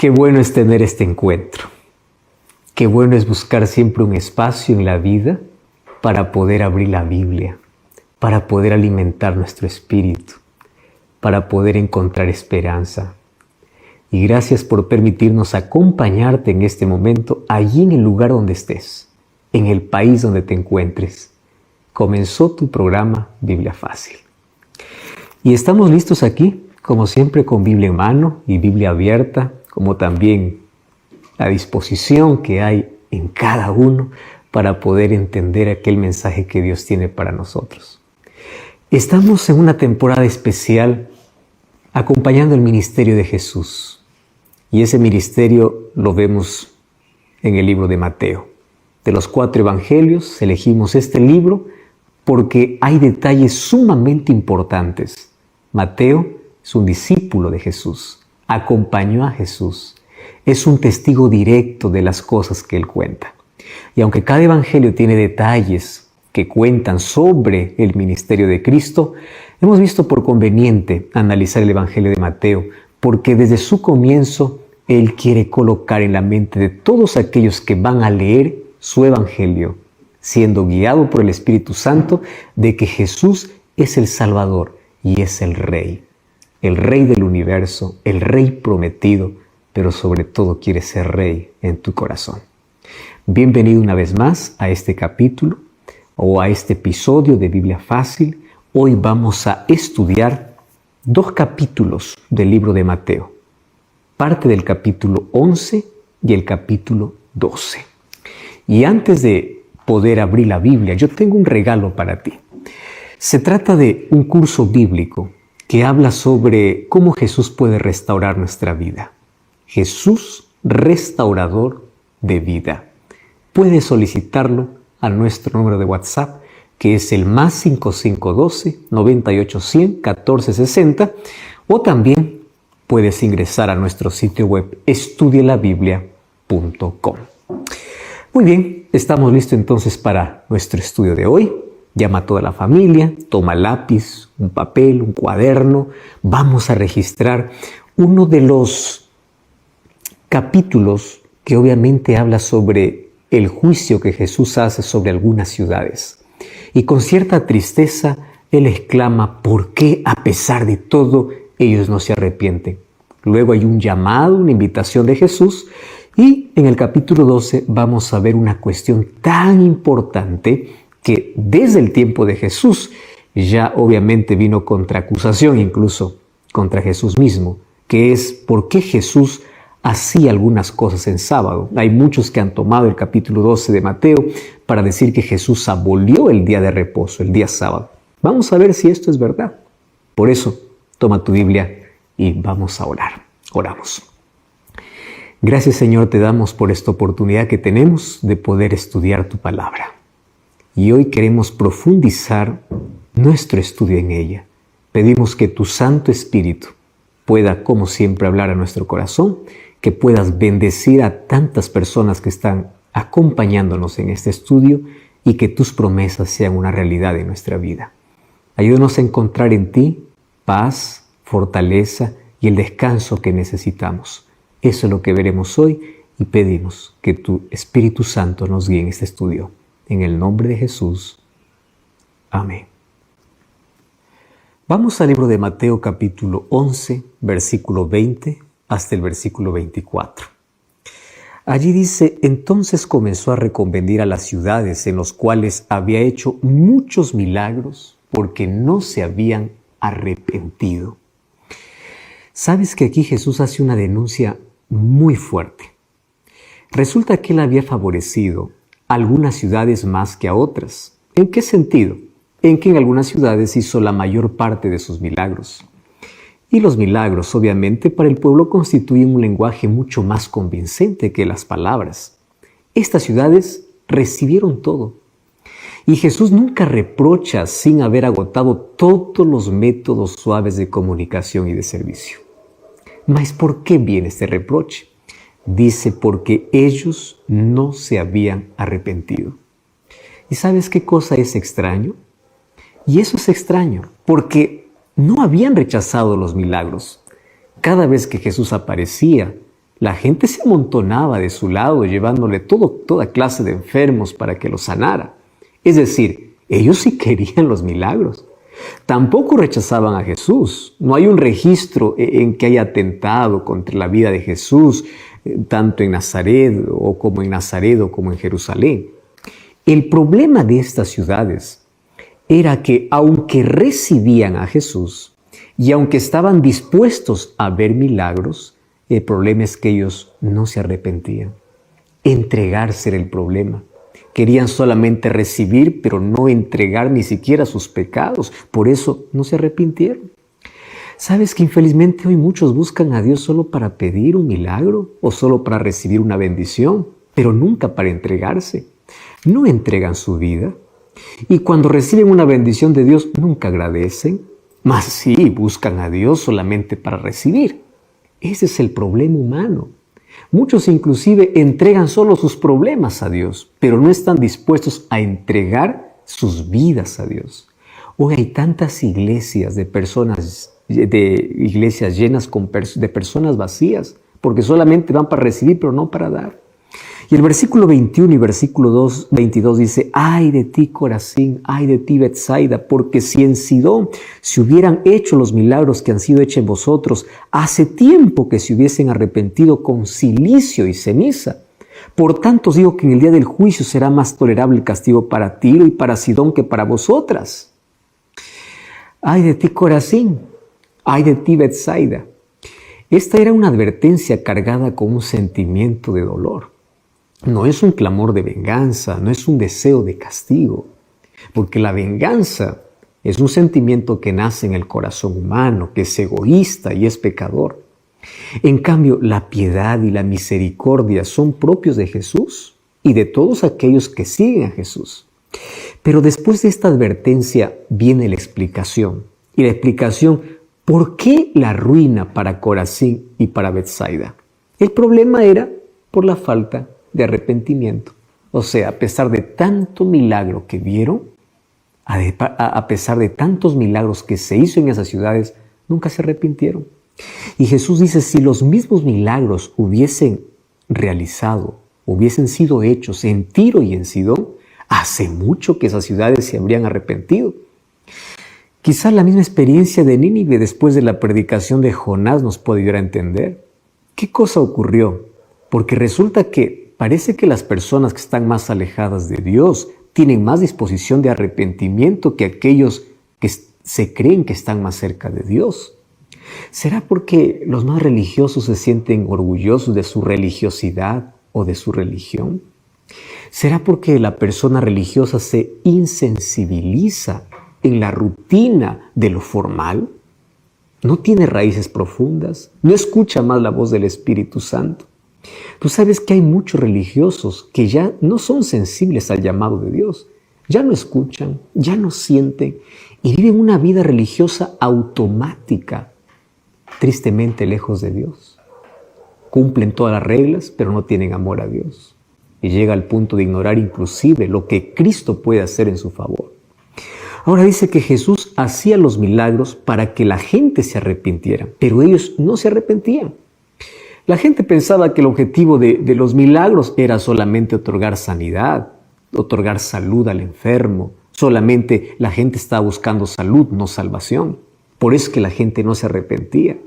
Qué bueno es tener este encuentro. Qué bueno es buscar siempre un espacio en la vida para poder abrir la Biblia, para poder alimentar nuestro espíritu, para poder encontrar esperanza. Y gracias por permitirnos acompañarte en este momento, allí en el lugar donde estés, en el país donde te encuentres. Comenzó tu programa Biblia Fácil. Y estamos listos aquí, como siempre, con Biblia en mano y Biblia abierta, como también la disposición que hay en cada uno para poder entender aquel mensaje que Dios tiene para nosotros. Estamos en una temporada especial acompañando el ministerio de Jesús. Y ese ministerio lo vemos en el libro de Mateo. De los 4 evangelios elegimos este libro porque hay detalles sumamente importantes. Mateo es un discípulo de Jesús, acompañó a Jesús, es un testigo directo de las cosas que él cuenta. Y aunque cada evangelio tiene detalles que cuentan sobre el ministerio de Cristo, hemos visto por conveniente analizar el evangelio de Mateo, porque desde su comienzo él quiere colocar en la mente de todos aquellos que van a leer su evangelio, siendo guiado por el Espíritu Santo, de que Jesús es el Salvador y es el Rey del universo, el Rey prometido, pero sobre todo quiere ser Rey en tu corazón. Bienvenido una vez más a este capítulo o a este episodio de Biblia Fácil. Hoy vamos a estudiar 2 capítulos del libro de Mateo, parte del capítulo 11 y el capítulo 12. Y antes de poder abrir la Biblia, yo tengo un regalo para ti. Se trata de un curso bíblico que habla sobre cómo Jesús puede restaurar nuestra vida. Jesús, restaurador de vida. Puedes solicitarlo a nuestro número de WhatsApp, que es el +5512 9810 1460, o también puedes ingresar a nuestro sitio web estudielabiblia.com. Muy bien, estamos listos entonces para nuestro estudio de hoy. Llama a toda la familia, toma lápiz, un papel, un cuaderno. Vamos a registrar uno de los capítulos que obviamente habla sobre el juicio que Jesús hace sobre algunas ciudades. Y con cierta tristeza, Él exclama, ¿por qué a pesar de todo ellos no se arrepienten? Luego hay un llamado, una invitación de Jesús. Y en el capítulo 12 vamos a ver una cuestión tan importante que desde el tiempo de Jesús ya obviamente vino contraacusación incluso contra Jesús mismo, que es por qué Jesús hacía algunas cosas en sábado. Hay muchos que han tomado el capítulo 12 de Mateo para decir que Jesús abolió el día de reposo, el día sábado. Vamos a ver si esto es verdad. Por eso, toma tu Biblia y vamos a orar. Oramos. Gracias, Señor, te damos por esta oportunidad que tenemos de poder estudiar tu palabra. Y hoy queremos profundizar nuestro estudio en ella. Pedimos que tu Santo Espíritu pueda, como siempre, hablar a nuestro corazón, que puedas bendecir a tantas personas que están acompañándonos en este estudio y que tus promesas sean una realidad en nuestra vida. Ayúdanos a encontrar en ti paz, fortaleza y el descanso que necesitamos. Eso es lo que veremos hoy y pedimos que tu Espíritu Santo nos guíe en este estudio. En el nombre de Jesús. Amén. Vamos al libro de Mateo capítulo 11, versículo 20 hasta el versículo 24. Allí dice, entonces comenzó a reconvenir a las ciudades en las cuales había hecho muchos milagros porque no se habían arrepentido. ¿Sabes que aquí Jesús hace una denuncia muy fuerte? Resulta que él había favorecido a algunas ciudades más que a otras. ¿En qué sentido? En que en algunas ciudades hizo la mayor parte de sus milagros. Y los milagros, obviamente, para el pueblo constituyen un lenguaje mucho más convincente que las palabras. Estas ciudades recibieron todo. Y Jesús nunca reprocha sin haber agotado todos los métodos suaves de comunicación y de servicio. ¿Mas por qué viene este reproche? Dice, porque ellos no se habían arrepentido. ¿Y sabes qué cosa es extraño? Y eso es extraño, porque no habían rechazado los milagros. Cada vez que Jesús aparecía, La gente se amontonaba de su lado, llevándole toda clase de enfermos para que los sanara. Es decir, ellos sí querían los milagros. Tampoco rechazaban a Jesús. No hay un registro en que haya atentado contra la vida de Jesús, tanto en Nazaret o como en Jerusalén. El problema de estas ciudades era que aunque recibían a Jesús y aunque estaban dispuestos a ver milagros, el problema es que ellos no se arrepentían. Entregarse era el problema. Querían solamente recibir, pero no entregar ni siquiera sus pecados. Por eso no se arrepintieron. ¿Sabes que infelizmente hoy muchos buscan a Dios solo para pedir un milagro o solo para recibir una bendición, pero nunca para entregarse? No entregan su vida. Y cuando reciben una bendición de Dios, nunca agradecen. Mas sí, buscan a Dios solamente para recibir. Ese es el problema humano. Muchos inclusive entregan solo sus problemas a Dios, pero no están dispuestos a entregar sus vidas a Dios. Hoy hay tantas iglesias de iglesias llenas de personas vacías, porque solamente van para recibir, pero no para dar. Y el versículo 21 y versículo 22 dice: ay de ti, Corazín, ay de ti, Betsaida, porque si en Sidón se hubieran hecho los milagros que han sido hechos en vosotros, hace tiempo que se hubiesen arrepentido con cilicio y ceniza. Por tanto os digo que en el día del juicio será más tolerable el castigo para Tiro y para Sidón que para vosotras. Ay de ti, Corazín, ay de ti, Betsaida. Esta era una advertencia cargada con un sentimiento de dolor. No es un clamor de venganza, no es un deseo de castigo, porque la venganza es un sentimiento que nace en el corazón humano, que es egoísta y es pecador. En cambio, la piedad y la misericordia son propios de Jesús y de todos aquellos que siguen a Jesús. Pero después de esta advertencia viene la explicación. Y la explicación, ¿por qué la ruina para Corazín y para Betsaida? El problema era por la falta de arrepentimiento. O sea, a pesar de tanto milagro que vieron, a pesar de tantos milagros que se hizo en esas ciudades, nunca se arrepintieron. Y Jesús dice, si los mismos milagros hubiesen realizado, hubiesen sido hechos en Tiro y en Sidón, hace mucho que esas ciudades se habrían arrepentido. Quizás la misma experiencia de Nínive después de la predicación de Jonás nos puede ayudar a entender. ¿Qué cosa ocurrió? Porque resulta que parece que las personas que están más alejadas de Dios tienen más disposición de arrepentimiento que aquellos que se creen que están más cerca de Dios. ¿Será porque los más religiosos se sienten orgullosos de su religiosidad o de su religión? ¿Será porque la persona religiosa se insensibiliza en la rutina de lo formal? ¿No tiene raíces profundas? ¿No escucha más la voz del Espíritu Santo? Tú sabes que hay muchos religiosos que ya no son sensibles al llamado de Dios. Ya no escuchan, ya no sienten y viven una vida religiosa automática, tristemente lejos de Dios. Cumplen todas las reglas, pero no tienen amor a Dios. Y llega al punto de ignorar inclusive lo que Cristo puede hacer en su favor. Ahora dice que Jesús hacía los milagros para que la gente se arrepintiera, pero ellos no se arrepentían. La gente pensaba que el objetivo de los milagros era solamente otorgar sanidad, otorgar salud al enfermo. Solamente la gente estaba buscando salud, no salvación. Por eso es que la gente no se arrepentía.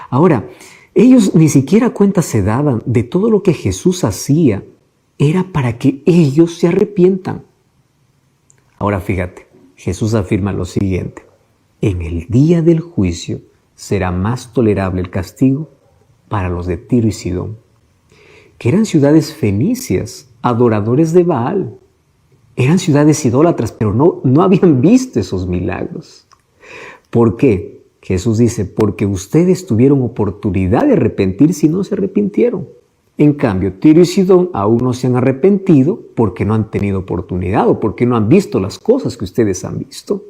Ahora, ellos ni siquiera cuenta se daban de todo lo que Jesús hacía. Era para que ellos se arrepientan. Ahora fíjate, Jesús afirma lo siguiente. En el día del juicio será más tolerable el castigo para los de Tiro y Sidón, que eran ciudades fenicias, adoradores de Baal. Eran ciudades idólatras, pero no habían visto esos milagros. ¿Por qué? Jesús dice, porque ustedes tuvieron oportunidad de arrepentirse y no se arrepintieron. En cambio, Tiro y Sidón aún no se han arrepentido porque no han tenido oportunidad o porque no han visto las cosas que ustedes han visto.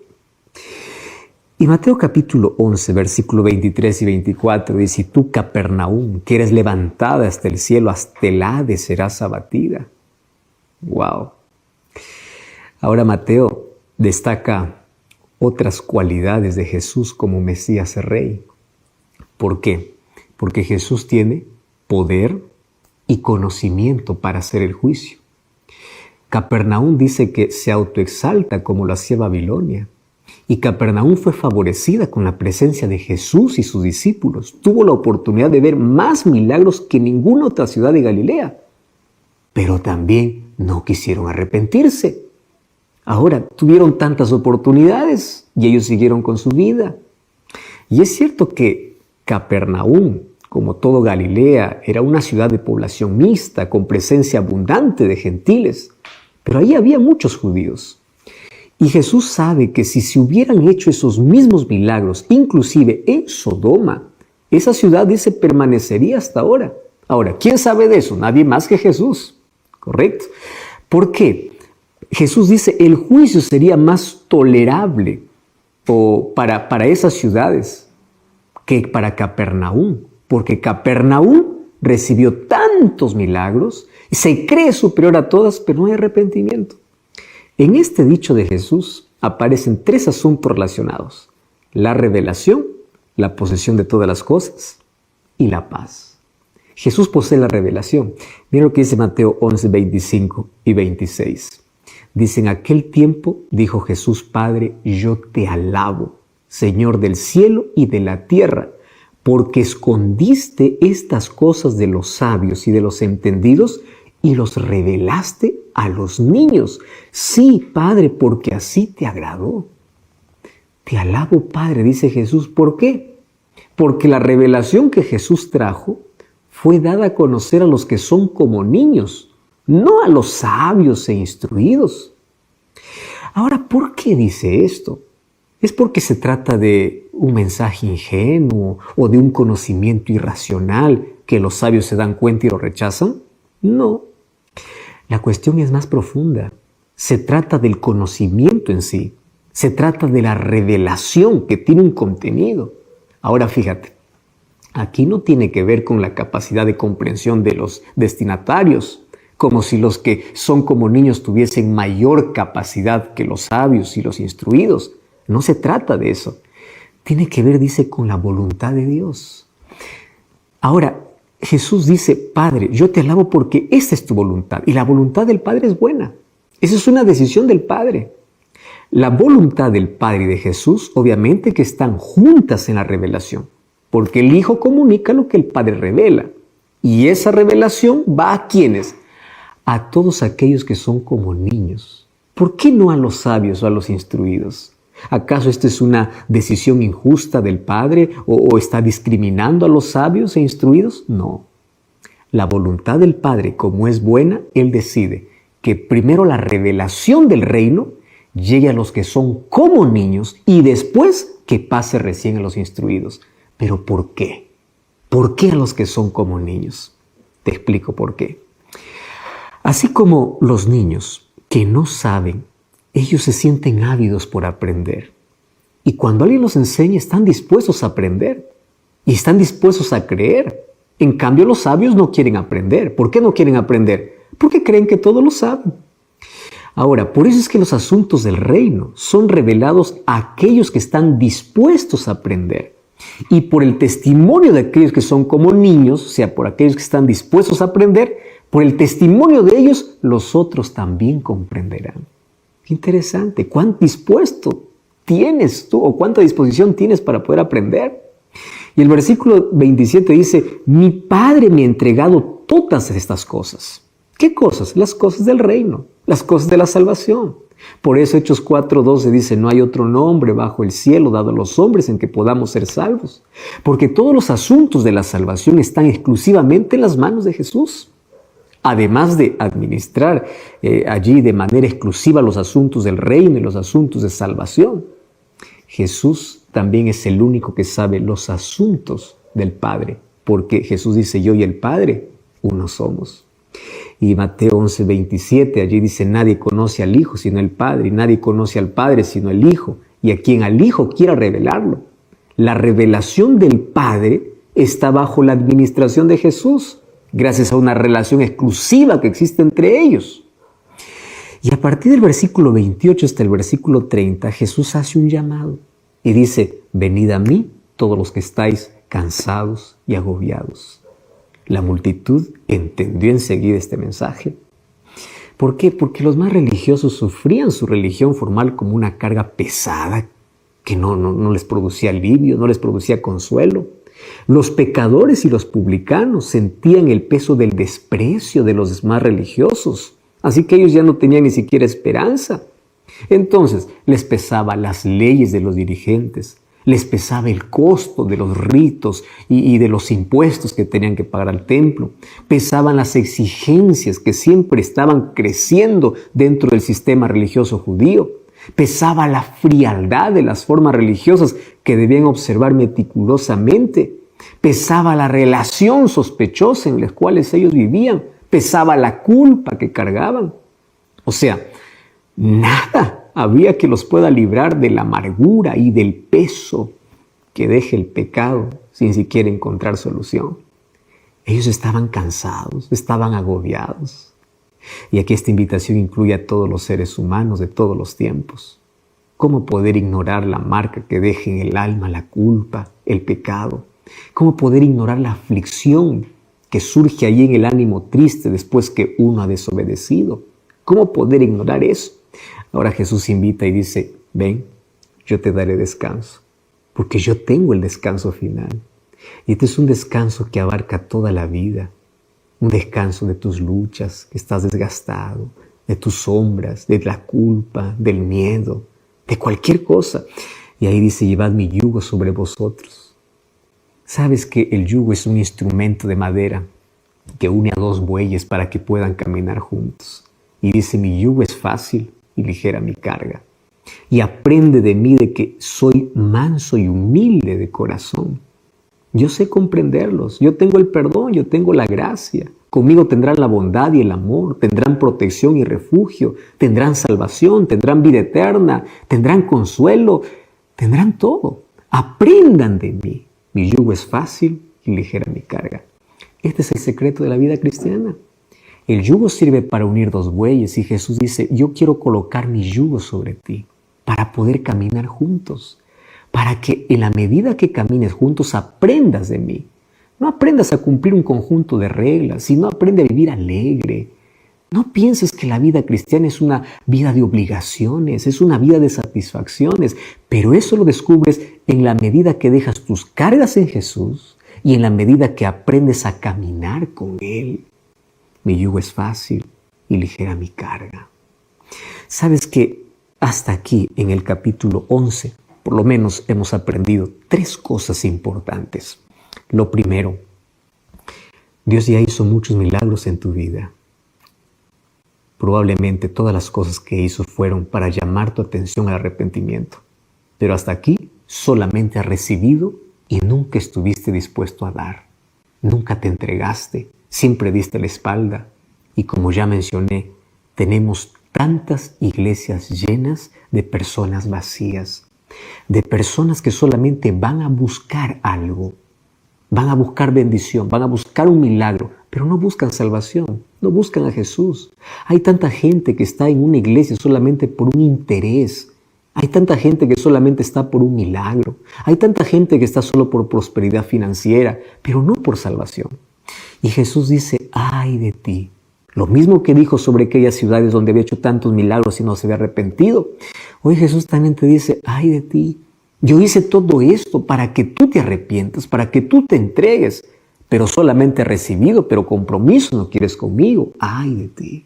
Y Mateo capítulo 11, versículo 23 y 24 dice, y tú, Capernaum, que eres levantada hasta el cielo, hasta el Hades serás abatida. ¡Wow! Ahora Mateo destaca otras cualidades de Jesús como Mesías y Rey. ¿Por qué? Porque Jesús tiene poder y conocimiento para hacer el juicio. Capernaum dice que se autoexalta como lo hacía Babilonia. Y Capernaum fue favorecida con la presencia de Jesús y sus discípulos. Tuvo la oportunidad de ver más milagros que ninguna otra ciudad de Galilea. Pero también no quisieron arrepentirse. Ahora, tuvieron tantas oportunidades y ellos siguieron con su vida. Y es cierto que Capernaum, como todo Galilea, era una ciudad de población mixta, con presencia abundante de gentiles. Pero ahí había muchos judíos. Y Jesús sabe que si se hubieran hecho esos mismos milagros, inclusive en Sodoma, esa ciudad, dice, permanecería hasta ahora. Ahora, ¿quién sabe de eso? Nadie más que Jesús. ¿Correcto? ¿Por qué? Jesús dice, el juicio sería más tolerable para esas ciudades que para Capernaum. Porque Capernaum recibió tantos milagros, se cree superior a todas, pero no hay arrepentimiento. En este dicho de Jesús aparecen tres asuntos relacionados: la revelación, la posesión de todas las cosas y la paz. Jesús posee la revelación. Mira lo que dice Mateo 11, 25 y 26. Dice, en aquel tiempo dijo Jesús, Padre, yo te alabo, Señor del cielo y de la tierra, porque escondiste estas cosas de los sabios y de los entendidos y los revelaste a los niños. Sí, Padre, porque así te agradó. Te alabo, Padre, dice Jesús. ¿Por qué? Porque la revelación que Jesús trajo fue dada a conocer a los que son como niños, no a los sabios e instruidos. Ahora, ¿por qué dice esto? ¿Es porque se trata de un mensaje ingenuo o de un conocimiento irracional que los sabios se dan cuenta y lo rechazan? No. La cuestión es más profunda. Se trata del conocimiento en sí. Se trata de la revelación que tiene un contenido. Ahora fíjate, aquí no tiene que ver con la capacidad de comprensión de los destinatarios, como si los que son como niños tuviesen mayor capacidad que los sabios y los instruidos. No se trata de eso. Tiene que ver, dice, con la voluntad de Dios. Ahora, Jesús dice, Padre, yo te alabo porque esta es tu voluntad. Y la voluntad del Padre es buena. Esa es una decisión del Padre. La voluntad del Padre y de Jesús, obviamente que están juntas en la revelación. Porque el Hijo comunica lo que el Padre revela. Y esa revelación va a ¿quiénes? A todos aquellos que son como niños. ¿Por qué no a los sabios o a los instruidos? ¿Acaso esta es una decisión injusta del Padre o está discriminando a los sabios e instruidos? No. La voluntad del Padre, como es buena, Él decide que primero la revelación del reino llegue a los que son como niños y después que pase recién a los instruidos. ¿Pero por qué? ¿Por qué a los que son como niños? Te explico por qué. Así como los niños que no saben, ellos se sienten ávidos por aprender. Y cuando alguien los enseña, están dispuestos a aprender. Y están dispuestos a creer. En cambio, los sabios no quieren aprender. ¿Por qué no quieren aprender? Porque creen que todo lo saben. Ahora, por eso es que los asuntos del reino son revelados a aquellos que están dispuestos a aprender. Y por el testimonio de aquellos que son como niños, o sea, por aquellos que están dispuestos a aprender, por el testimonio de ellos, los otros también comprenderán. Qué interesante. ¿Cuán dispuesto tienes tú o cuánta disposición tienes para poder aprender? Y el versículo 27 dice, mi Padre me ha entregado todas estas cosas. ¿Qué cosas? Las cosas del reino, las cosas de la salvación. Por eso Hechos 4:12 dice, no hay otro nombre bajo el cielo dado a los hombres en que podamos ser salvos. Porque todos los asuntos de la salvación están exclusivamente en las manos de Jesús. Además de administrar allí de manera exclusiva los asuntos del reino y los asuntos de salvación, Jesús también es el único que sabe los asuntos del Padre, porque Jesús dice, yo y el Padre, uno somos. Y Mateo 11:27, allí dice, nadie conoce al Hijo sino el Padre, y nadie conoce al Padre sino el Hijo, y a quien al Hijo quiera revelarlo. La revelación del Padre está bajo la administración de Jesús, gracias a una relación exclusiva que existe entre ellos. Y a partir del versículo 28 hasta el versículo 30, Jesús hace un llamado y dice, venid a mí todos los que estáis cansados y agobiados. La multitud entendió enseguida este mensaje. ¿Por qué? Porque los más religiosos sufrían su religión formal como una carga pesada que no les producía alivio, no les producía consuelo. Los pecadores y los publicanos sentían el peso del desprecio de los más religiosos, así que ellos ya no tenían ni siquiera esperanza. Entonces les pesaba las leyes de los dirigentes, les pesaba el costo de los ritos y de los impuestos que tenían que pagar al templo, pesaban las exigencias que siempre estaban creciendo dentro del sistema religioso judío, pesaba la frialdad de las formas religiosas que debían observar meticulosamente, pesaba la relación sospechosa en las cuales ellos vivían, pesaba la culpa que cargaban. O sea, nada había que los pueda librar de la amargura y del peso que deja el pecado sin siquiera encontrar solución. Ellos estaban cansados, estaban agobiados. Y aquí esta invitación incluye a todos los seres humanos de todos los tiempos. ¿Cómo poder ignorar la marca que deja en el alma la culpa, el pecado? ¿Cómo poder ignorar la aflicción que surge allí en el ánimo triste después que uno ha desobedecido? ¿Cómo poder ignorar eso? Ahora Jesús invita y dice, ven, yo te daré descanso, porque yo tengo el descanso final. Y este es un descanso que abarca toda la vida, un descanso de tus luchas, que estás desgastado, de tus sombras, de la culpa, del miedo, de cualquier cosa. Y ahí dice, llevad mi yugo sobre vosotros. ¿Sabes que el yugo es un instrumento de madera que une a dos bueyes para que puedan caminar juntos? Y dice, mi yugo es fácil y ligera mi carga. Y aprende de mí de que soy manso y humilde de corazón. Yo sé comprenderlos, yo tengo el perdón, yo tengo la gracia. Conmigo tendrán la bondad y el amor, tendrán protección y refugio, tendrán salvación, tendrán vida eterna, tendrán consuelo, tendrán todo. Aprendan de mí. Mi yugo es fácil y ligera mi carga. Este es el secreto de la vida cristiana. El yugo sirve para unir dos bueyes y Jesús dice, yo quiero colocar mi yugo sobre ti para poder caminar juntos, para que en la medida que camines juntos aprendas de mí. No aprendas a cumplir un conjunto de reglas, sino aprende a vivir alegre. No pienses que la vida cristiana es una vida de obligaciones, es una vida de satisfacciones, pero eso lo descubres en la medida que dejas tus cargas en Jesús y en la medida que aprendes a caminar con Él. Mi yugo es fácil y ligera mi carga. ¿Sabes que hasta aquí en el capítulo 11, por lo menos hemos aprendido 3 cosas importantes? Lo primero, Dios ya hizo muchos milagros en tu vida. Probablemente todas las cosas que hizo fueron para llamar tu atención al arrepentimiento. Pero hasta aquí solamente has recibido y nunca estuviste dispuesto a dar. Nunca te entregaste. Siempre diste la espalda y como ya mencioné, tenemos tantas iglesias llenas de personas vacías, de personas que solamente van a buscar algo, van a buscar bendición, van a buscar un milagro, pero no buscan salvación, no buscan a Jesús. Hay tanta gente que está en una iglesia solamente por un interés. Hay tanta gente que solamente está por un milagro. Hay tanta gente que está solo por prosperidad financiera, pero no por salvación. Y Jesús dice, ay de ti. Lo mismo que dijo sobre aquellas ciudades donde había hecho tantos milagros y no se había arrepentido. Hoy Jesús también te dice, ay de ti. Yo hice todo esto para que tú te arrepientas, para que tú te entregues. Pero solamente has recibido, pero compromiso no quieres conmigo. Ay de ti.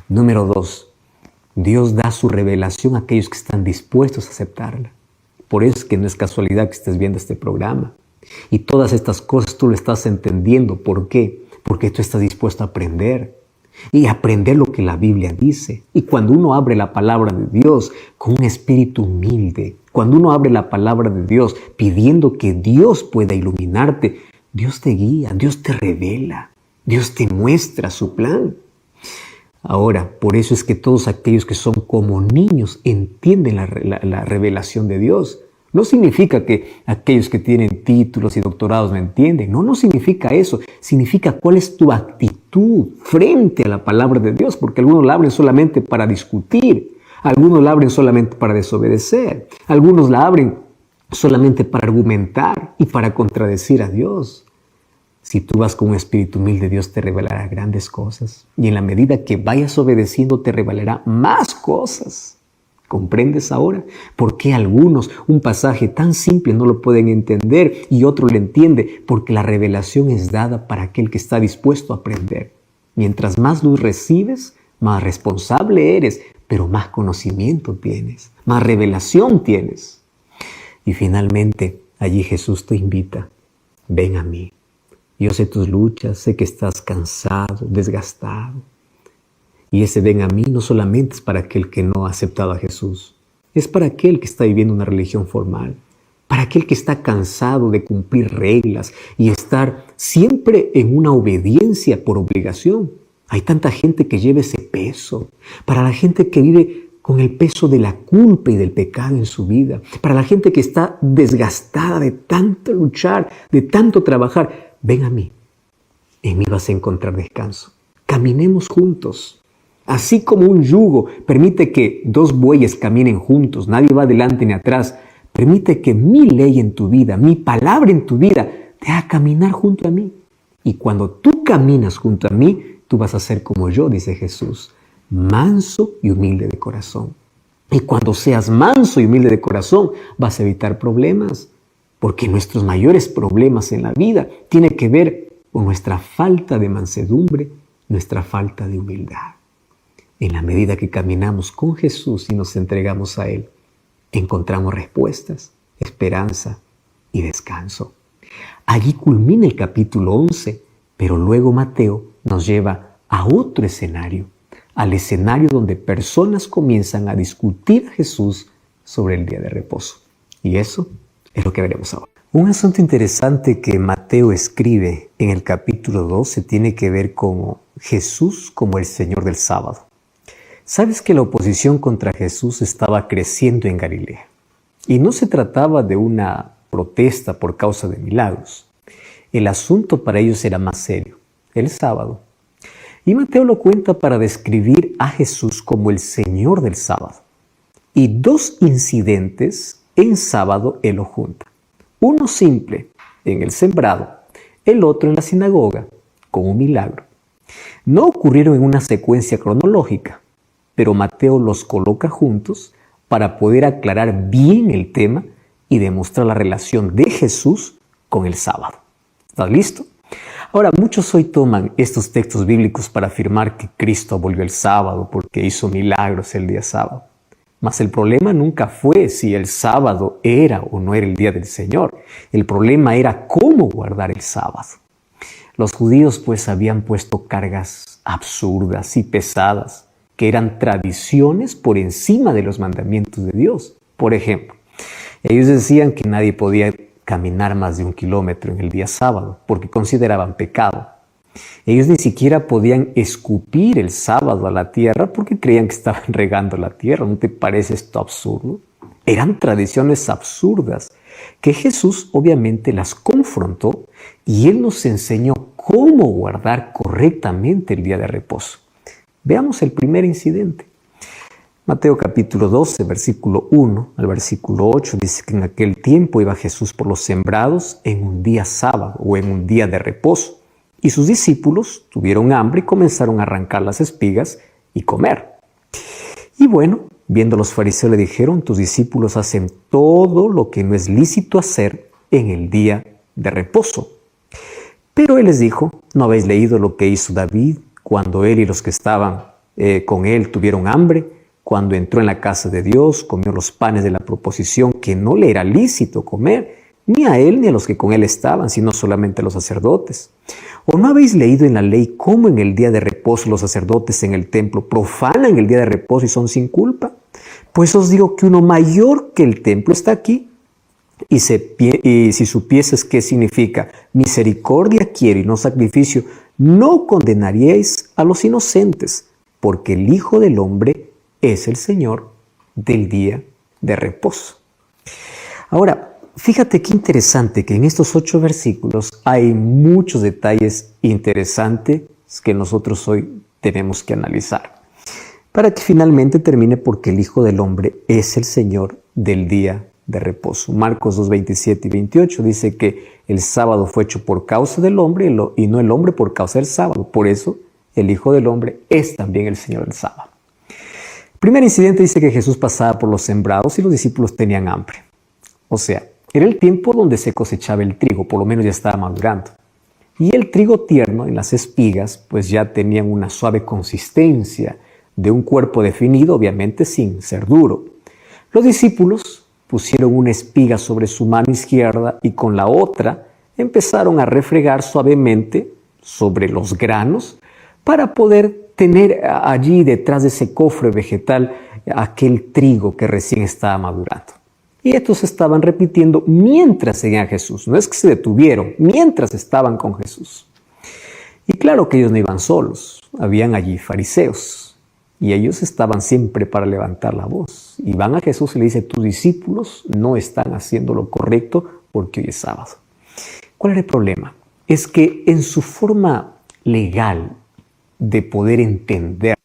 Número 2. Dios da su revelación a aquellos que están dispuestos a aceptarla. Por eso es que no es casualidad que estés viendo este programa. Y todas estas cosas tú lo estás entendiendo. ¿Por qué? Porque tú estás dispuesto a aprender. Y aprender lo que la Biblia dice. Y cuando uno abre la palabra de Dios con un espíritu humilde, cuando uno abre la palabra de Dios pidiendo que Dios pueda iluminarte, Dios te guía, Dios te revela, Dios te muestra su plan. Ahora, por eso es que todos aquellos que son como niños entienden la revelación de Dios. No significa que aquellos que tienen títulos y doctorados no entienden. No significa eso. Significa cuál es tu actitud frente a la palabra de Dios. Porque algunos la abren solamente para discutir. Algunos la abren solamente para desobedecer. Algunos la abren solamente para argumentar y para contradecir a Dios. Si tú vas con un espíritu humilde, Dios te revelará grandes cosas. Y en la medida que vayas obedeciendo, te revelará más cosas. ¿Comprendes ahora? ¿Por qué algunos un pasaje tan simple no lo pueden entender y otro lo entiende? Porque la revelación es dada para aquel que está dispuesto a aprender. Mientras más luz recibes, más responsable eres, pero más conocimiento tienes, más revelación tienes. Y finalmente, allí Jesús te invita, ven a mí. Yo sé tus luchas, sé que estás cansado, desgastado. Y ese ven a mí no solamente es para aquel que no ha aceptado a Jesús, es para aquel que está viviendo una religión formal, para aquel que está cansado de cumplir reglas y estar siempre en una obediencia por obligación. Hay tanta gente que lleva ese peso, para la gente que vive con el peso de la culpa y del pecado en su vida, para la gente que está desgastada de tanto luchar, de tanto trabajar. Ven a mí, en mí vas a encontrar descanso. Caminemos juntos. Así como un yugo permite que dos bueyes caminen juntos, nadie va adelante ni atrás, permite que mi ley en tu vida, mi palabra en tu vida, te haga caminar junto a mí. Y cuando tú caminas junto a mí, tú vas a ser como yo, dice Jesús, manso y humilde de corazón. Y cuando seas manso y humilde de corazón, vas a evitar problemas, porque nuestros mayores problemas en la vida tienen que ver con nuestra falta de mansedumbre, nuestra falta de humildad. En la medida que caminamos con Jesús y nos entregamos a Él, encontramos respuestas, esperanza y descanso. Allí culmina el capítulo 11, pero luego Mateo nos lleva a otro escenario, al escenario donde personas comienzan a discutir a Jesús sobre el día de reposo. Y eso es lo que veremos ahora. Un asunto interesante que Mateo escribe en el capítulo 12 tiene que ver con Jesús como el Señor del sábado. ¿Sabes que la oposición contra Jesús estaba creciendo en Galilea? Y no se trataba de una protesta por causa de milagros. El asunto para ellos era más serio, el sábado. Y Mateo lo cuenta para describir a Jesús como el Señor del sábado. Y dos incidentes en sábado él lo junta. Uno simple, en el sembrado, el otro en la sinagoga, con un milagro. No ocurrieron en una secuencia cronológica, pero Mateo los coloca juntos para poder aclarar bien el tema y demostrar la relación de Jesús con el sábado. ¿Estás listo? Ahora, muchos hoy toman estos textos bíblicos para afirmar que Cristo abolió el sábado porque hizo milagros el día sábado. Mas el problema nunca fue si el sábado era o no era el día del Señor. El problema era cómo guardar el sábado. Los judíos pues habían puesto cargas absurdas y pesadas que eran tradiciones por encima de los mandamientos de Dios. Por ejemplo, ellos decían que nadie podía caminar más de 1 kilómetro en el día sábado porque consideraban pecado. Ellos ni siquiera podían escupir el sábado a la tierra porque creían que estaban regando la tierra. ¿No te parece esto absurdo? Eran tradiciones absurdas que Jesús obviamente las confrontó y Él nos enseñó cómo guardar correctamente el día de reposo. Veamos el primer incidente. Mateo capítulo 12, versículo 1 al versículo 8 dice que en aquel tiempo iba Jesús por los sembrados en un día sábado o en un día de reposo. Y sus discípulos tuvieron hambre y comenzaron a arrancar las espigas y comer. Y bueno, viendo los fariseos le dijeron, tus discípulos hacen todo lo que no es lícito hacer en el día de reposo. Pero él les dijo, ¿no habéis leído lo que hizo David cuando él y los que estaban con él tuvieron hambre? Cuando entró en la casa de Dios, comió los panes de la proposición que no le era lícito comer, ni a él ni a los que con él estaban, sino solamente a los sacerdotes. ¿O no habéis leído en la ley cómo en el día de reposo los sacerdotes en el templo profanan el día de reposo y son sin culpa? Pues os digo que uno mayor que el templo está aquí. Y si supieses qué significa misericordia quiero y no sacrificio, no condenaríais a los inocentes, porque el Hijo del Hombre es el Señor del día de reposo. Ahora, fíjate qué interesante que en estos 8 versículos hay muchos detalles interesantes que nosotros hoy tenemos que analizar. Para que finalmente termine porque el Hijo del Hombre es el Señor del día de reposo. Marcos 2, 27 y 28 dice que el sábado fue hecho por causa del hombre y no el hombre por causa del sábado. Por eso el Hijo del Hombre es también el Señor del sábado. El primer incidente dice que Jesús pasaba por los sembrados y los discípulos tenían hambre. O sea, era el tiempo donde se cosechaba el trigo, por lo menos ya estaba madurando. Y el trigo tierno en las espigas pues ya tenían una suave consistencia, de un cuerpo definido, obviamente sin ser duro. Los discípulos pusieron una espiga sobre su mano izquierda y con la otra empezaron a refregar suavemente sobre los granos para poder tener allí detrás de ese cofre vegetal aquel trigo que recién estaba madurando. Y estos estaban repitiendo mientras seguían a Jesús. No es que se detuvieron, mientras estaban con Jesús. Y claro que ellos no iban solos, habían allí fariseos. Y ellos estaban siempre para levantar la voz. Y van a Jesús y le dicen, tus discípulos no están haciendo lo correcto porque hoy es sábado. ¿Cuál era el problema? Es que en su forma legal de poder entender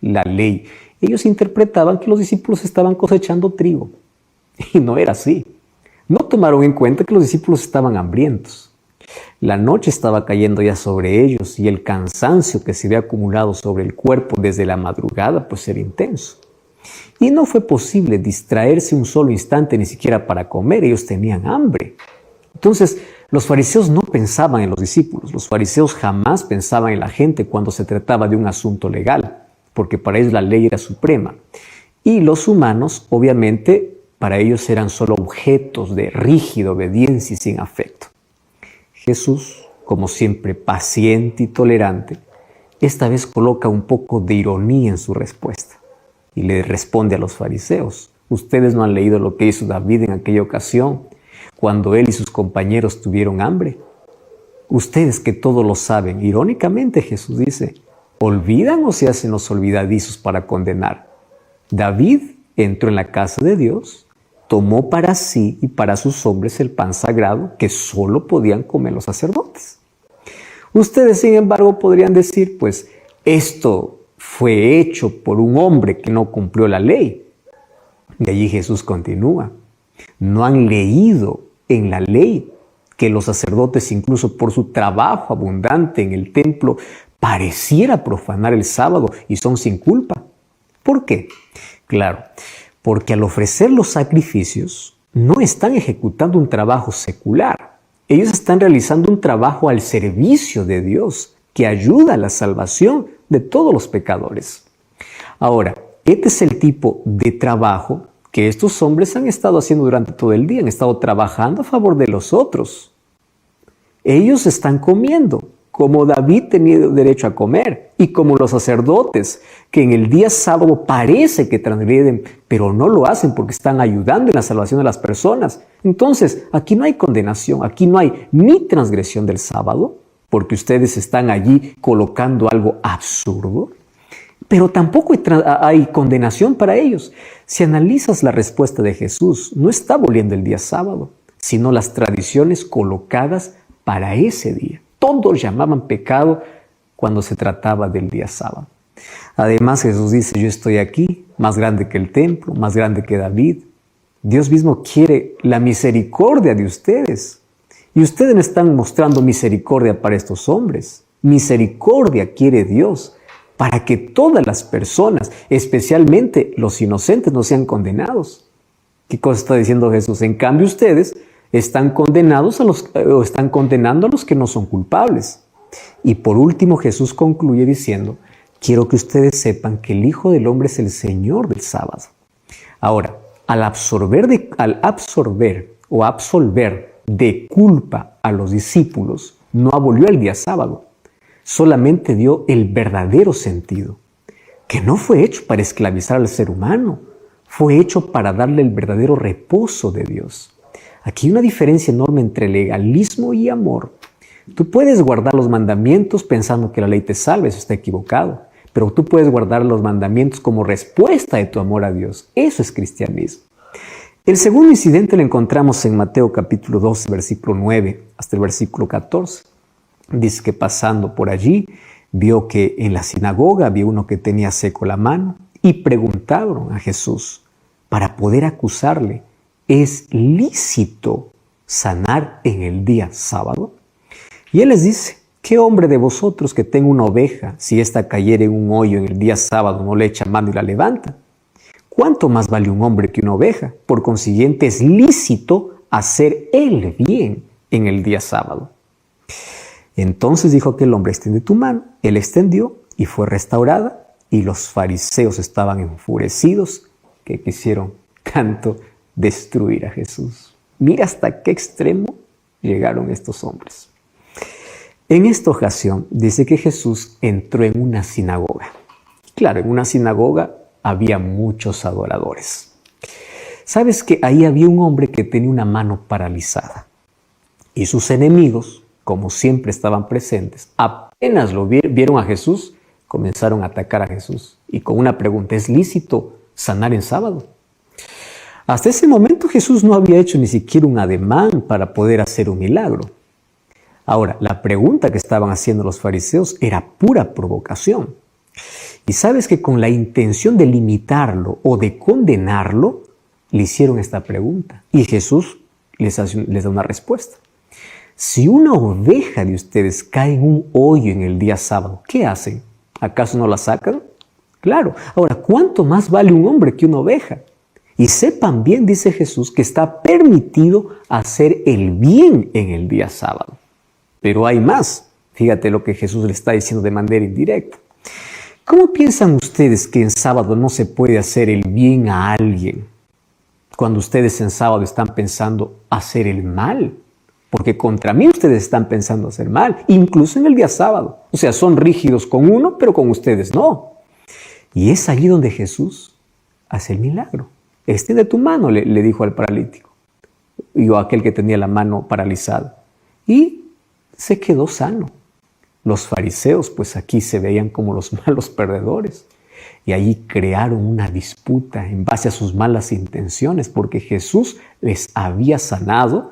la ley, ellos interpretaban que los discípulos estaban cosechando trigo. Y no era así. No tomaron en cuenta que los discípulos estaban hambrientos. La noche estaba cayendo ya sobre ellos y el cansancio que se había acumulado sobre el cuerpo desde la madrugada pues era intenso. Y no fue posible distraerse un solo instante ni siquiera para comer, ellos tenían hambre. Entonces, los fariseos no pensaban en los discípulos, los fariseos jamás pensaban en la gente cuando se trataba de un asunto legal, porque para ellos la ley era suprema. Y los humanos, obviamente, para ellos eran solo objetos de rígida obediencia y sin afecto. Jesús, como siempre paciente y tolerante, esta vez coloca un poco de ironía en su respuesta y le responde a los fariseos, ustedes no han leído lo que hizo David en aquella ocasión, cuando él y sus compañeros tuvieron hambre. Ustedes que todo lo saben, irónicamente Jesús dice, ¿olvidan o se hacen los olvidadizos para condenar? David entró en la casa de Dios, tomó para sí y para sus hombres el pan sagrado que solo podían comer los sacerdotes. Ustedes, sin embargo, podrían decir, pues, esto fue hecho por un hombre que no cumplió la ley. Y allí Jesús continúa. ¿No han leído en la ley que los sacerdotes, incluso por su trabajo abundante en el templo, pareciera profanar el sábado y son sin culpa? ¿Por qué? Claro, porque al ofrecer los sacrificios no están ejecutando un trabajo secular. Ellos están realizando un trabajo al servicio de Dios que ayuda a la salvación de todos los pecadores. Ahora, este es el tipo de trabajo que estos hombres han estado haciendo durante todo el día. Han estado trabajando a favor de los otros. Ellos están comiendo, como David tenía derecho a comer, y como los sacerdotes, que en el día sábado parece que transgreden, pero no lo hacen porque están ayudando en la salvación de las personas. Entonces, aquí no hay condenación, aquí no hay ni transgresión del sábado, porque ustedes están allí colocando algo absurdo, pero tampoco hay condenación para ellos. Si analizas la respuesta de Jesús, no está aboliendo el día sábado, sino las tradiciones colocadas para ese día. Todos llamaban pecado cuando se trataba del día sábado. Además, Jesús dice, yo estoy aquí, más grande que el templo, más grande que David. Dios mismo quiere la misericordia de ustedes. Y ustedes no están mostrando misericordia para estos hombres. Misericordia quiere Dios para que todas las personas, especialmente los inocentes, no sean condenados. ¿Qué cosa está diciendo Jesús? En cambio, ustedes están condenados o están condenando a los que no son culpables. Y por último, Jesús concluye diciendo, quiero que ustedes sepan que el Hijo del Hombre es el Señor del sábado. Ahora, al absolver de culpa a los discípulos, no abolió el día sábado, solamente dio el verdadero sentido, que no fue hecho para esclavizar al ser humano, fue hecho para darle el verdadero reposo de Dios. Aquí hay una diferencia enorme entre legalismo y amor. Tú puedes guardar los mandamientos pensando que la ley te salva, eso está equivocado. Pero tú puedes guardar los mandamientos como respuesta de tu amor a Dios. Eso es cristianismo. El segundo incidente lo encontramos en Mateo capítulo 12, versículo 9 hasta el versículo 14. Dice que pasando por allí, vio que en la sinagoga había uno que tenía seco la mano y preguntaron a Jesús para poder acusarle, ¿es lícito sanar en el día sábado? Y él les dice, ¿qué hombre de vosotros que tenga una oveja, si ésta cayere en un hoyo en el día sábado, no le echa mano y la levanta? ¿Cuánto más vale un hombre que una oveja? Por consiguiente, es lícito hacer el bien en el día sábado. Entonces dijo aquel hombre, extiende tu mano. Él extendió y fue restaurada. Y los fariseos estaban enfurecidos que quisieron tanto destruir a Jesús. Mira hasta qué extremo llegaron estos hombres. En esta ocasión dice que Jesús entró en una sinagoga. Claro, en una sinagoga había muchos adoradores. ¿Sabes que ahí había un hombre que tenía una mano paralizada? Y sus enemigos, como siempre estaban presentes, apenas lo vieron a Jesús, comenzaron a atacar a Jesús. Y con una pregunta, ¿es lícito sanar en sábado? Hasta ese momento Jesús no había hecho ni siquiera un ademán para poder hacer un milagro. Ahora, la pregunta que estaban haciendo los fariseos era pura provocación. Y sabes que con la intención de limitarlo o de condenarlo, le hicieron esta pregunta. Y Jesús les da una respuesta. Si una oveja de ustedes cae en un hoyo en el día sábado, ¿qué hacen? ¿Acaso no la sacan? Claro. Ahora, ¿cuánto más vale un hombre que una oveja? Y sepan bien, dice Jesús, que está permitido hacer el bien en el día sábado. Pero hay más. Fíjate lo que Jesús le está diciendo de manera indirecta. ¿Cómo piensan ustedes que en sábado no se puede hacer el bien a alguien cuando ustedes en sábado están pensando hacer el mal? Porque contra mí ustedes están pensando hacer mal, incluso en el día sábado. O sea, son rígidos con uno, pero con ustedes no. Y es allí donde Jesús hace el milagro. Extiende tu mano, le dijo al paralítico, y a aquel que tenía la mano paralizada. Y se quedó sano. Los fariseos, pues aquí se veían como los malos perdedores. Y allí crearon una disputa en base a sus malas intenciones, porque Jesús les había sanado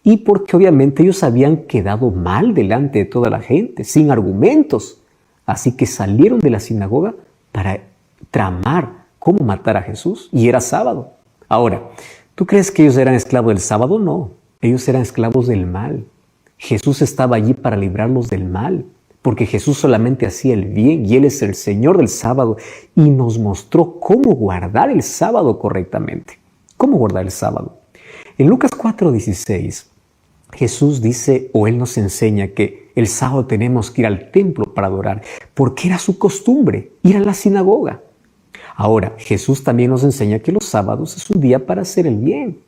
y porque obviamente ellos habían quedado mal delante de toda la gente, sin argumentos. Así que salieron de la sinagoga para tramar cómo matar a Jesús. Y era sábado. Ahora, ¿tú crees que ellos eran esclavos del sábado? No, ellos eran esclavos del mal. Jesús estaba allí para librarlos del mal, porque Jesús solamente hacía el bien y Él es el Señor del sábado y nos mostró cómo guardar el sábado correctamente. ¿Cómo guardar el sábado? En Lucas 4:16, Jesús dice, o Él nos enseña que el sábado tenemos que ir al templo para adorar, porque era su costumbre ir a la sinagoga. Ahora, Jesús también nos enseña que los sábados es un día para hacer el bien,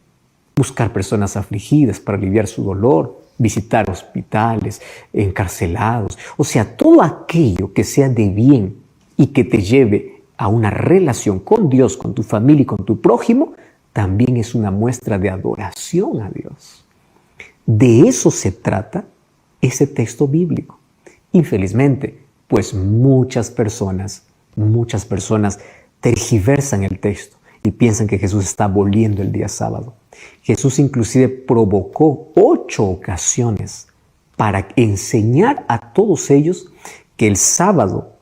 buscar personas afligidas para aliviar su dolor, visitar hospitales, encarcelados, o sea, todo aquello que sea de bien y que te lleve a una relación con Dios, con tu familia y con tu prójimo, también es una muestra de adoración a Dios. De eso se trata ese texto bíblico. Infelizmente, pues muchas personas tergiversan el texto y piensan que Jesús está aboliendo el día sábado. Jesús inclusive provocó 8 ocasiones para enseñar a todos ellos que el sábado,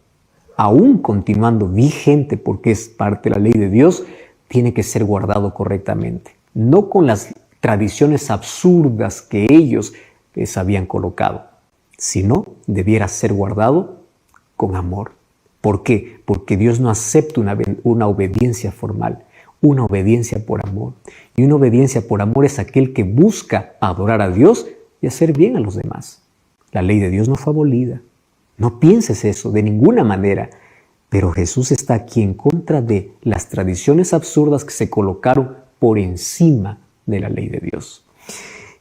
aún continuando vigente porque es parte de la ley de Dios, tiene que ser guardado correctamente. No con las tradiciones absurdas que ellos les habían colocado, sino debiera ser guardado con amor. ¿Por qué? Porque Dios no acepta una obediencia formal, una obediencia por amor. Y una obediencia por amor es aquel que busca adorar a Dios y hacer bien a los demás. La ley de Dios no fue abolida. No pienses eso de ninguna manera. Pero Jesús está aquí en contra de las tradiciones absurdas que se colocaron por encima de la ley de Dios.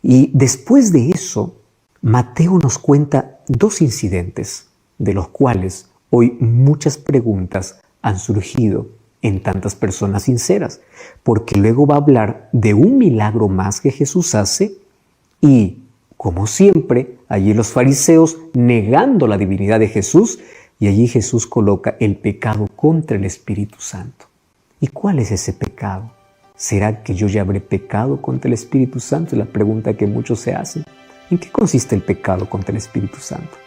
Y después de eso, Mateo nos cuenta 2 incidentes, de los cuales hoy muchas preguntas han surgido en tantas personas sinceras, porque luego va a hablar de un milagro más que Jesús hace y, como siempre, allí los fariseos negando la divinidad de Jesús, y allí Jesús coloca el pecado contra el Espíritu Santo. ¿Y cuál es ese pecado? ¿Será que yo ya habré pecado contra el Espíritu Santo? Es la pregunta que muchos se hacen. ¿En qué consiste el pecado contra el Espíritu Santo?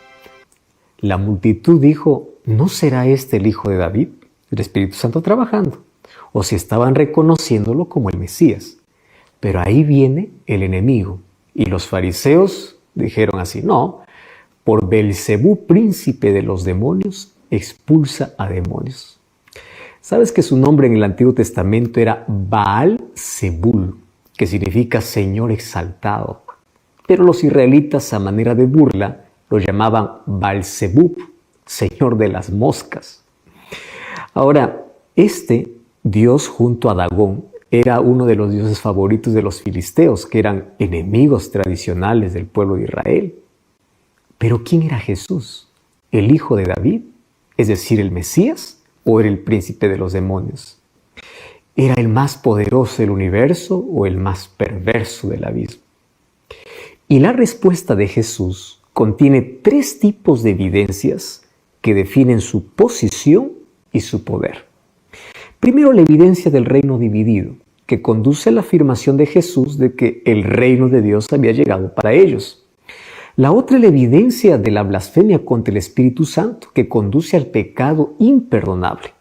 La multitud dijo, ¿no será este el Hijo de David? El Espíritu Santo trabajando. O si estaban reconociéndolo como el Mesías. Pero ahí viene el enemigo. Y los fariseos dijeron así: no, por Belcebú, príncipe de los demonios, expulsa a demonios. ¿Sabes que su nombre en el Antiguo Testamento era Baal-Zebul, que significa Señor exaltado? Pero los israelitas, a manera de burla, lo llamaban Baal-Zebub, Señor de las moscas. Ahora, este dios junto a Dagón era uno de los dioses favoritos de los filisteos, que eran enemigos tradicionales del pueblo de Israel. Pero ¿quién era Jesús? ¿El hijo de David? Es decir, el Mesías, ¿o era el príncipe de los demonios? ¿Era el más poderoso del universo o el más perverso del abismo? Y la respuesta de Jesús contiene 3 tipos de evidencias que definen su posición y su poder. Primero, la evidencia del reino dividido, que conduce a la afirmación de Jesús de que el reino de Dios había llegado para ellos. La otra es la evidencia de la blasfemia contra el Espíritu Santo, que conduce al pecado imperdonable.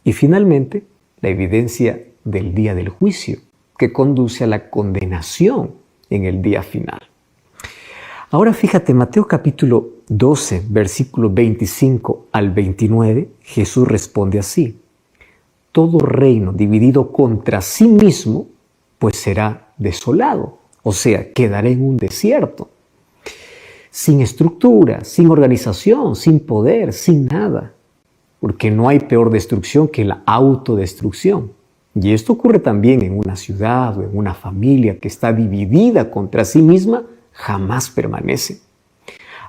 Y finalmente, la evidencia del día del juicio, que conduce a la condenación en el día final. Ahora fíjate, Mateo capítulo 12, versículo 25 al 29, Jesús responde así: todo reino dividido contra sí mismo, pues será desolado, o sea, quedará en un desierto, sin estructura, sin organización, sin poder, sin nada, porque no hay peor destrucción que la autodestrucción. Y esto ocurre también en una ciudad o en una familia que está dividida contra sí misma, jamás permanece.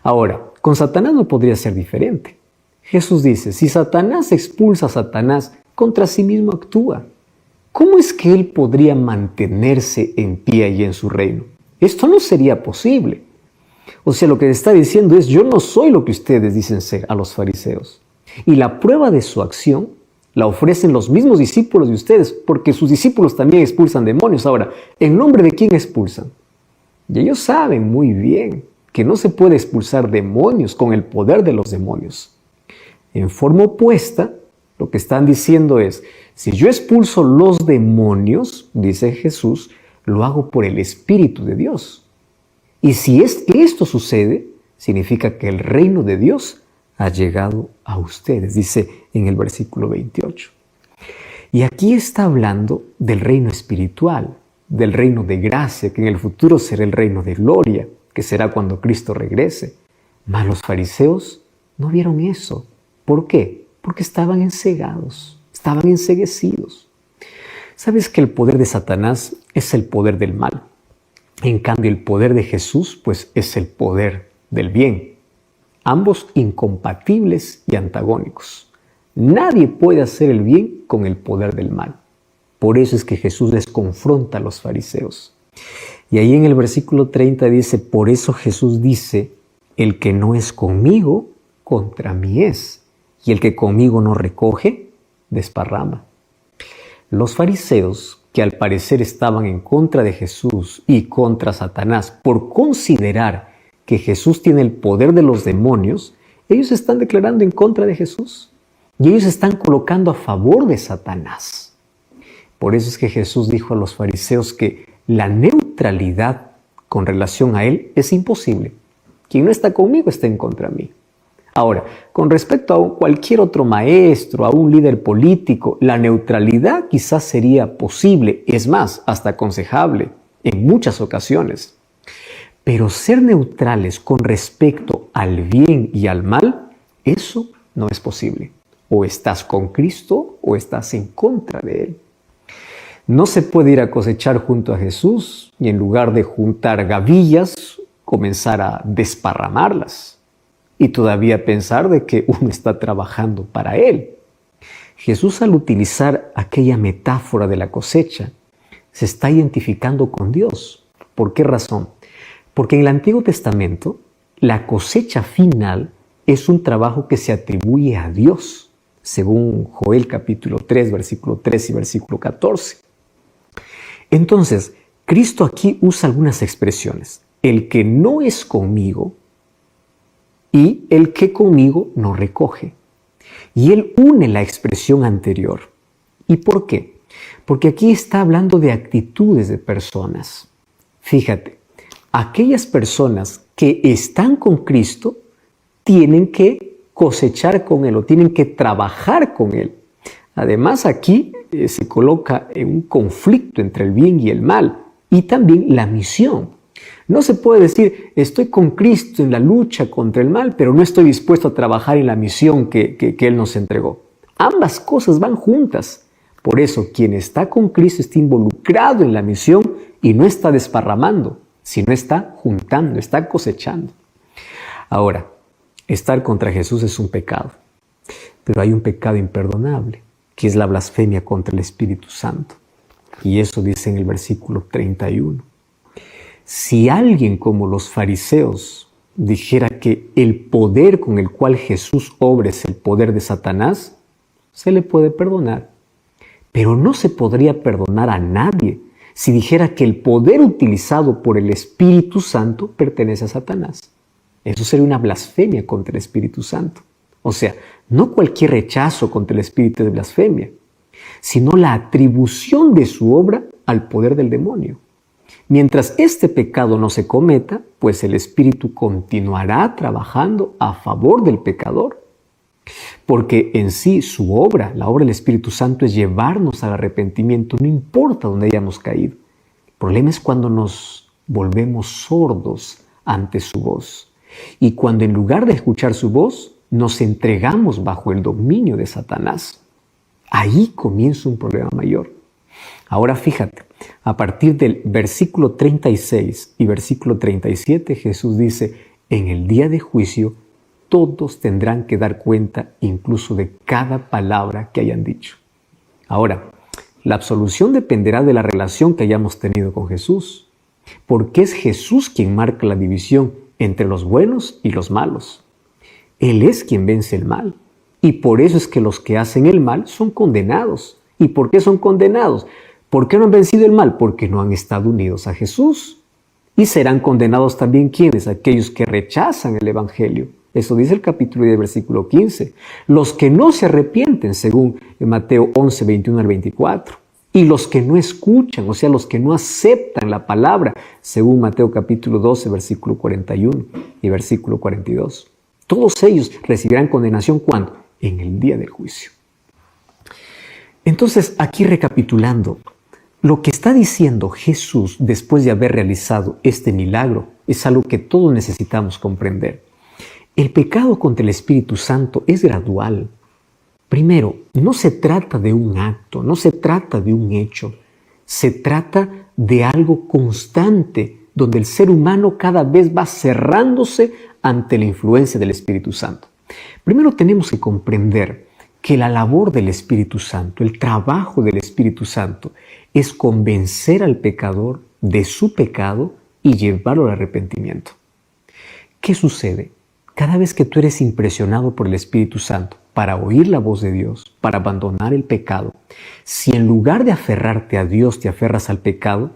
Ahora, con Satanás no podría ser diferente. Jesús dice: si Satanás expulsa a Satanás, contra sí mismo actúa. ¿Cómo es que él podría mantenerse en pie y en su reino? Esto no sería posible. O sea, lo que está diciendo es: yo no soy lo que ustedes dicen ser, a los fariseos. Y la prueba de su acción la ofrecen los mismos discípulos de ustedes, porque sus discípulos también expulsan demonios. Ahora, ¿en nombre de quién expulsan? Y ellos saben muy bien que no se puede expulsar demonios con el poder de los demonios. En forma opuesta, lo que están diciendo es: si yo expulso los demonios, dice Jesús, lo hago por el Espíritu de Dios. Y si es que esto sucede, significa que el reino de Dios ha llegado a ustedes, dice en el versículo 28. Y aquí está hablando del reino espiritual, del reino de gracia, que en el futuro será el reino de gloria, que será cuando Cristo regrese. Mas los fariseos no vieron eso. ¿Por qué? Porque estaban encegados, estaban enceguecidos. ¿Sabes que el poder de Satanás es el poder del mal? En cambio, el poder de Jesús, pues, es el poder del bien. Ambos incompatibles y antagónicos. Nadie puede hacer el bien con el poder del mal. Por eso es que Jesús les confronta a los fariseos. Y ahí en el versículo 30 dice: por eso Jesús dice: el que no es conmigo, contra mí es. Y el que conmigo no recoge, desparrama. Los fariseos, que al parecer estaban en contra de Jesús y contra Satanás por considerar que Jesús tiene el poder de los demonios, ellos están declarando en contra de Jesús. Y ellos están colocando a favor de Satanás. Por eso es que Jesús dijo a los fariseos que la neutralidad con relación a Él es imposible. Quien no está conmigo está en contra de mí. Ahora, con respecto a cualquier otro maestro, a un líder político, la neutralidad quizás sería posible, es más, hasta aconsejable en muchas ocasiones. Pero ser neutrales con respecto al bien y al mal, eso no es posible. O estás con Cristo o estás en contra de Él. No se puede ir a cosechar junto a Jesús y en lugar de juntar gavillas, comenzar a desparramarlas. Y todavía pensar de que uno está trabajando para Él. Jesús, al utilizar aquella metáfora de la cosecha, se está identificando con Dios. ¿Por qué razón? Porque en el Antiguo Testamento, la cosecha final es un trabajo que se atribuye a Dios, según Joel capítulo 3, versículo 3 y versículo 14. Entonces, Cristo aquí usa algunas expresiones. El que no es conmigo, y el que conmigo no recoge. Y Él une la expresión anterior. ¿Y por qué? Porque aquí está hablando de actitudes de personas. Fíjate, aquellas personas que están con Cristo tienen que cosechar con Él o tienen que trabajar con Él. Además, aquí se coloca en un conflicto entre el bien y el mal y también la misión. No se puede decir, estoy con Cristo en la lucha contra el mal, pero no estoy dispuesto a trabajar en la misión que Él nos entregó. Ambas cosas van juntas. Por eso, quien está con Cristo está involucrado en la misión y no está desparramando, sino está juntando, está cosechando. Ahora, estar contra Jesús es un pecado, pero hay un pecado imperdonable, que es la blasfemia contra el Espíritu Santo. Y eso dice en el versículo 31. Si alguien como los fariseos dijera que el poder con el cual Jesús obra es el poder de Satanás, se le puede perdonar. Pero no se podría perdonar a nadie si dijera que el poder utilizado por el Espíritu Santo pertenece a Satanás. Eso sería una blasfemia contra el Espíritu Santo. O sea, no cualquier rechazo contra el Espíritu es blasfemia, sino la atribución de su obra al poder del demonio. Mientras este pecado no se cometa, pues el Espíritu continuará trabajando a favor del pecador. Porque en sí su obra, la obra del Espíritu Santo, es llevarnos al arrepentimiento, no importa dónde hayamos caído. El problema es cuando nos volvemos sordos ante su voz. Y cuando en lugar de escuchar su voz, nos entregamos bajo el dominio de Satanás. Ahí comienza un problema mayor. Ahora fíjate, a partir del versículo 36 y versículo 37, Jesús dice, en el día de juicio, todos tendrán que dar cuenta incluso de cada palabra que hayan dicho. Ahora, la absolución dependerá de la relación que hayamos tenido con Jesús, porque es Jesús quien marca la división entre los buenos y los malos. Él es quien vence el mal, y por eso es que los que hacen el mal son condenados. ¿Y por qué son condenados? ¿Por qué no han vencido el mal? Porque no han estado unidos a Jesús. Y serán condenados también ¿quiénes? Aquellos que rechazan el Evangelio. Eso dice el capítulo 10, versículo 15. Los que no se arrepienten, según Mateo 11, 21 al 24. Y los que no escuchan, o sea, los que no aceptan la palabra, según Mateo capítulo 12, versículo 41 y versículo 42. Todos ellos recibirán condenación, ¿cuándo? En el día del juicio. Entonces, aquí recapitulando, lo que está diciendo Jesús después de haber realizado este milagro es algo que todos necesitamos comprender. El pecado contra el Espíritu Santo es gradual. Primero, no se trata de un acto, no se trata de un hecho. Se trata de algo constante, donde el ser humano cada vez va cerrándose ante la influencia del Espíritu Santo. Primero tenemos que comprender que la labor del Espíritu Santo, el trabajo del Espíritu Santo, es convencer al pecador de su pecado y llevarlo al arrepentimiento. ¿Qué sucede? Cada vez que tú eres impresionado por el Espíritu Santo para oír la voz de Dios, para abandonar el pecado, si en lugar de aferrarte a Dios te aferras al pecado,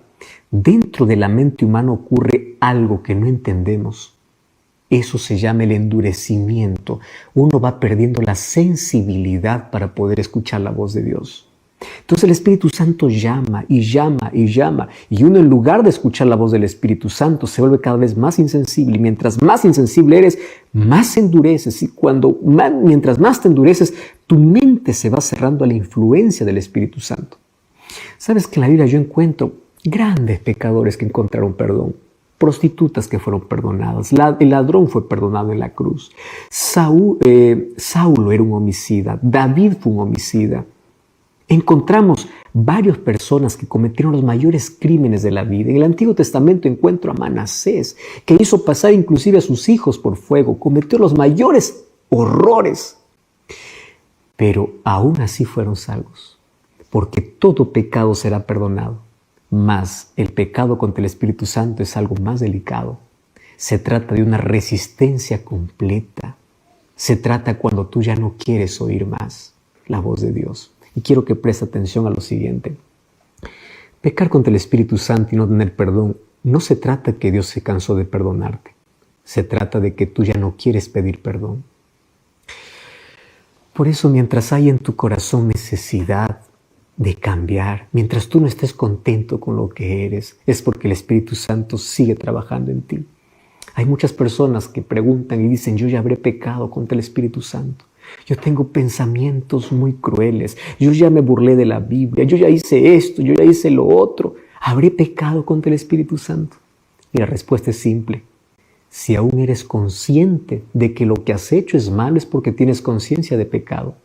dentro de la mente humana ocurre algo que no entendemos. Eso se llama el endurecimiento. Uno va perdiendo la sensibilidad para poder escuchar la voz de Dios. Entonces el Espíritu Santo llama y llama y llama. Y uno, en lugar de escuchar la voz del Espíritu Santo, se vuelve cada vez más insensible. Y mientras más insensible eres, más se endureces. Y mientras más te endureces, tu mente se va cerrando a la influencia del Espíritu Santo. ¿Sabes que en la Biblia yo encuentro grandes pecadores que encontraron perdón? Prostitutas que fueron perdonadas. El ladrón fue perdonado en la cruz. Saulo era un homicida. David fue un homicida. Encontramos varias personas que cometieron los mayores crímenes de la vida. En el Antiguo Testamento encuentro a Manasés, que hizo pasar inclusive a sus hijos por fuego. Cometió los mayores horrores. Pero aún así fueron salvos, porque todo pecado será perdonado. Mas el pecado contra el Espíritu Santo es algo más delicado. Se trata de una resistencia completa. Se trata cuando tú ya no quieres oír más la voz de Dios. Y quiero que preste atención a lo siguiente. Pecar contra el Espíritu Santo y no tener perdón, no se trata que Dios se cansó de perdonarte. Se trata de que tú ya no quieres pedir perdón. Por eso, mientras hay en tu corazón necesidad de cambiar, mientras tú no estés contento con lo que eres, es porque el Espíritu Santo sigue trabajando en ti. Hay muchas personas que preguntan y dicen, yo ya habré pecado contra el Espíritu Santo. Yo tengo pensamientos muy crueles. Yo ya me burlé de la Biblia. Yo ya hice esto, yo ya hice lo otro. ¿Habré pecado contra el Espíritu Santo? Y la respuesta es simple. Si aún eres consciente de que lo que has hecho es malo, es porque tienes conciencia de pecado.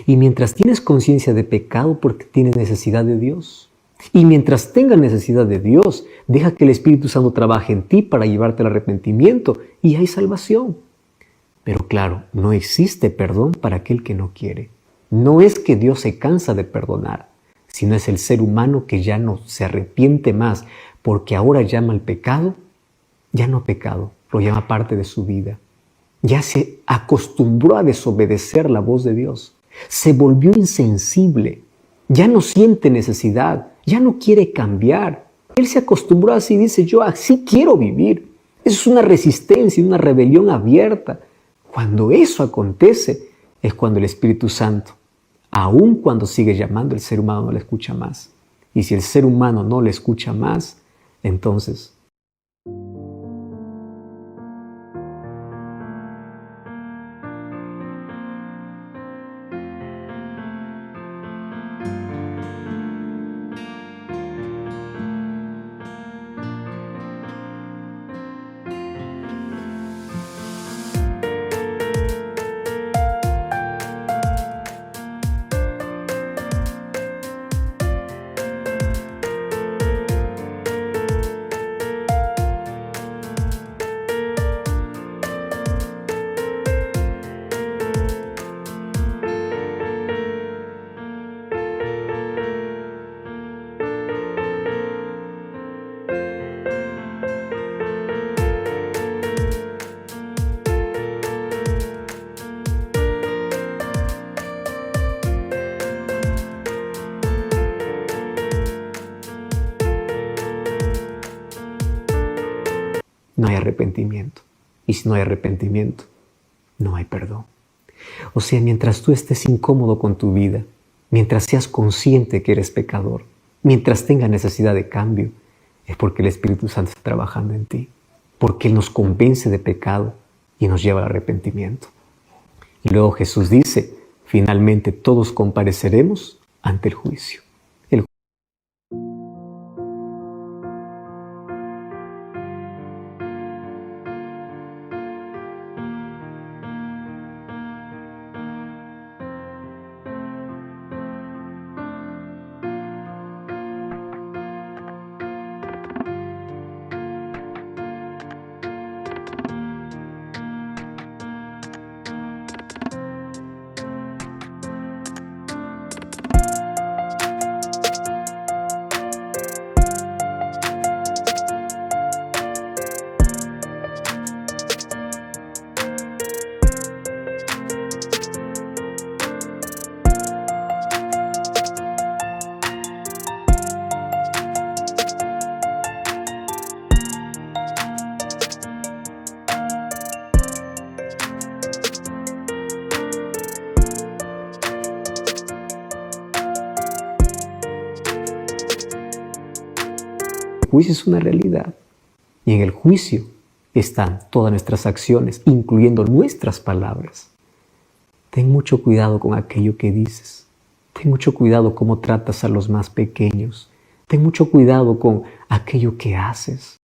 Y mientras tienes conciencia de pecado, porque tienes necesidad de Dios. Y mientras tengas necesidad de Dios, deja que el Espíritu Santo trabaje en ti para llevarte al arrepentimiento y hay salvación. Pero claro, no existe perdón para aquel que no quiere. No es que Dios se cansa de perdonar, sino es el ser humano que ya no se arrepiente más, porque ahora llama al pecado, ya no pecado, lo llama parte de su vida. Ya se acostumbró a desobedecer la voz de Dios. Se volvió insensible. Ya no siente necesidad. Ya no quiere cambiar. Él se acostumbró así, dice, yo así quiero vivir. Eso es una resistencia, una rebelión abierta. Cuando eso acontece, es cuando el Espíritu Santo, aun cuando sigue llamando, el ser humano no le escucha más. Y si el ser humano no le escucha más, entonces no hay arrepentimiento. Y si no hay arrepentimiento, no hay perdón. O sea, mientras tú estés incómodo con tu vida, mientras seas consciente que eres pecador, mientras tengas necesidad de cambio, es porque el Espíritu Santo está trabajando en ti, porque Él nos convence de pecado y nos lleva al arrepentimiento. Y luego Jesús dice, finalmente todos compareceremos ante el juicio. El juicio es una realidad y en el juicio están todas nuestras acciones, incluyendo nuestras palabras. Ten mucho cuidado con aquello que dices. Ten mucho cuidado cómo tratas a los más pequeños. Ten mucho cuidado con aquello que haces.